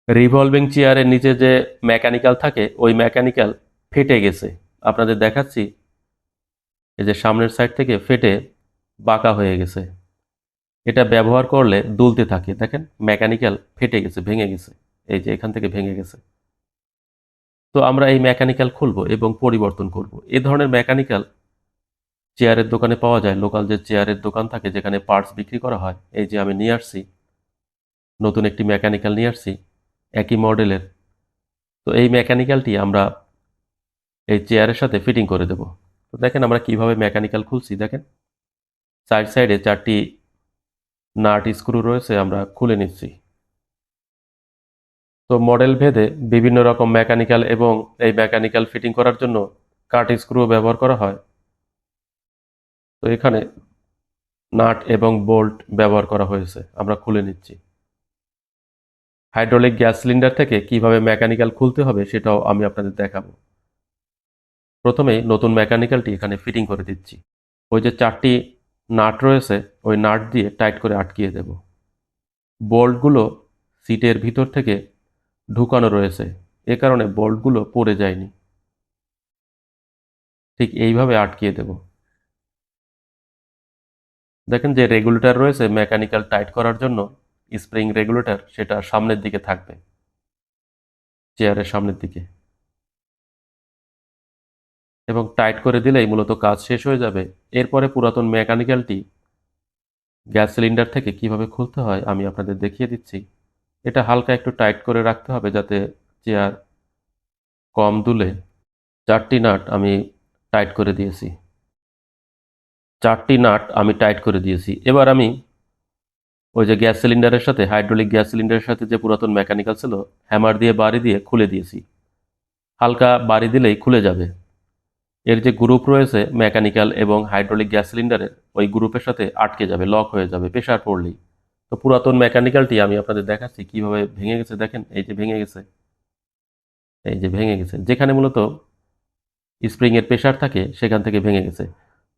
Revolving চেয়ারের নিচে যে মেকানিক্যাল থাকে ওই মেকানিক্যাল ফেটে গেছে। আপনাদের দেখাচ্ছি, এই যে সামনের সাইড থেকে ফেটে বাঁকা হয়ে গেছে। এটা ব্যবহার করলে দুলতে থাকে, দেখেন মেকানিক্যাল ফেটে গেছে, ভেঙে গেছে, এই যে এখান থেকে ভেঙে গেছে। তো আমরা এই মেকানিক্যাল খুলবো এবং পরিবর্তন করব। এ ধরনের মেকানিক্যাল চেয়ারের দোকানে পাওয়া যায়, লোকাল যে চেয়ারের দোকান থাকে যেখানে পার্টস বিক্রি করা হয়। এই যে আমি নিয়ে আসছি, নতুন একটি মেকানিক্যাল নিয়ে আসছি একই মডেলের। তো এই মেকানিক্যালটি আমরা এই চেয়ারের সাথে ফিটিং করে দেব। তো দেখেন আমরা কিভাবে মেকানিক্যাল খুলছি, দেখেন সাইড সাইডে 4টি নাট স্ক্রু রয়েছে, আমরা খুলে নিচ্ছি। তো মডেল ভেদে বিভিন্ন রকম মেকানিক্যাল এবং এই মেকানিক্যাল ফিটিং করার জন্য কাট স্ক্রু ব্যবহার করা হয়। তো এখানে নাট এবং বোল্ট ব্যবহার করা হয়েছে, আমরা খুলে নিচ্ছি। হাইড্রোলিক গ্যাস সিলিন্ডার থেকে কিভাবে মেকানিক্যাল খুলতে হবে সেটাও আমি আপনাদের দেখাবো। প্রথমেই নতুন মেকানিক্যালটি এখানে ফিটিং করে দিচ্ছি। ওই যে 4টি নাট রয়েছে ওই নাট দিয়ে টাইট করে আটকিয়ে দেব। বোল্টগুলো সিটের ভিতর থেকে ঢুকানো রয়েছে, এ কারণে বোল্টগুলো পড়ে যায়নি। ঠিক এইভাবে আটকিয়ে দেব। দেখেন যে রেগুলেটর রয়েছে মেকানিক্যাল টাইট করার জন্য, স্প্রিং রেগুলেটর, সেটা সামনের দিকে থাকবে, চেয়ারের সামনের দিকে, এবং টাইট করে দিলেই মূলত কাজ শেষ হয়ে যাবে। এরপরে পুরাতন মেকানিক্যালটি গ্যাস সিলিন্ডার থেকে কিভাবে খুলতে হয় আমি আপনাদের দেখিয়ে দিচ্ছি। এটা হালকা একটু টাইট করে রাখতে হবে যাতে চেয়ার কম দুলে। 4টি নাট আমি টাইট করে দিয়েছি, 4টি নাট আমি টাইট করে দিয়েছি। এবার আমি ওই যে গ্যাস সিলিন্ডারের সাথে, হাইড্রোলিক গ্যাস সিলিন্ডারের সাথে যে পুরাতন মেকানিক্যাল ছিল, হ্যামার দিয়ে বাড়ি দিয়ে খুলে দিয়েছি। হালকা বাড়ি দিলেই খুলে যাবে। এর যে গ্রুপ রয়েছে মেকানিক্যাল এবং হাইড্রোলিক গ্যাস সিলিন্ডারের, ওই গ্রুপের সাথে আটকে যাবে, লক হয়ে যাবে প্রেসার পড়লেই। তো পুরাতন মেকানিক্যালটি আমি আপনাদের দেখাচ্ছি কিভাবে ভেঙে গেছে। দেখেন এই যে ভেঙে গেছে, এই যে ভেঙে গেছে, যেখানে মূলত স্প্রিংয়ের প্রেসার থাকে সেখান থেকে ভেঙে গেছে।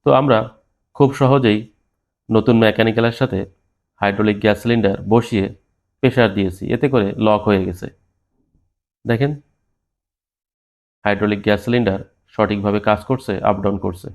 তো আমরা খুব সহজেই নতুন মেকানিক্যালের সাথে হাইড্রোলিক গ্যাস সিলিন্ডার বসিয়ে প্রেসার দিয়েছি, এতে করে লক হয়ে গেছে। দেখেন হাইড্রোলিক গ্যাস সিলিন্ডার সঠিকভাবে কাজ করছে, আপ ডাউন করছে।